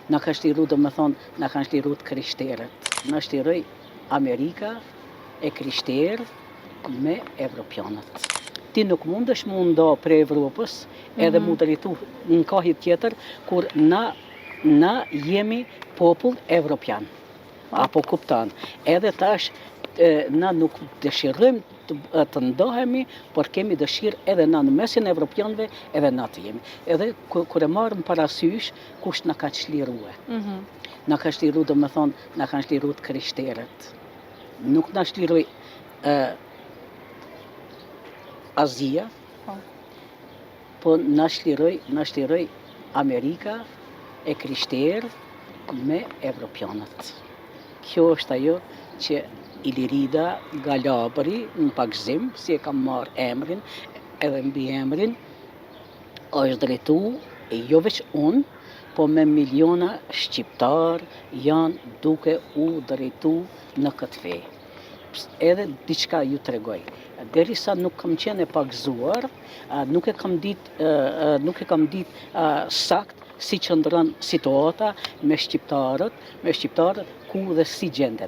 Na ka shliru, do me thonë, na kanë shliru të krishterët. Na shliroj Amerika e krishterë me evropianët. Ti nuk mundesh mu nda për Evropës edhe mu drejtu në kahit tjetër kur na jemi popull evropian. Apo kuptan. Edhe tash na nuk dëshirojmë të ndahemi, por kemi dëshirë edhe na në mesin evropianëve edhe na të jemi. Edhe kur e marrëm parasysh kush na ka çlirue. Na ka çliru, do me thonë, na kanë çliru të krishterët. Nuk na çliroi Azia, po na shliroj Amerika e krishterë me evropianët. Kjo është ajo që Ilirida Galabri, në pagzim, si e kam marrë emrin, edhe mbi emrin, është drejtu, jo veç unë, po me miliona shqiptar janë duke u drejtu në këtë fe. Edhe diçka ju tregoj. Derisa nuk kam qenë e pagzuar, nuk e kam ditë sakt si qëndron situata me shqiptarët, ku dhe si gjendet.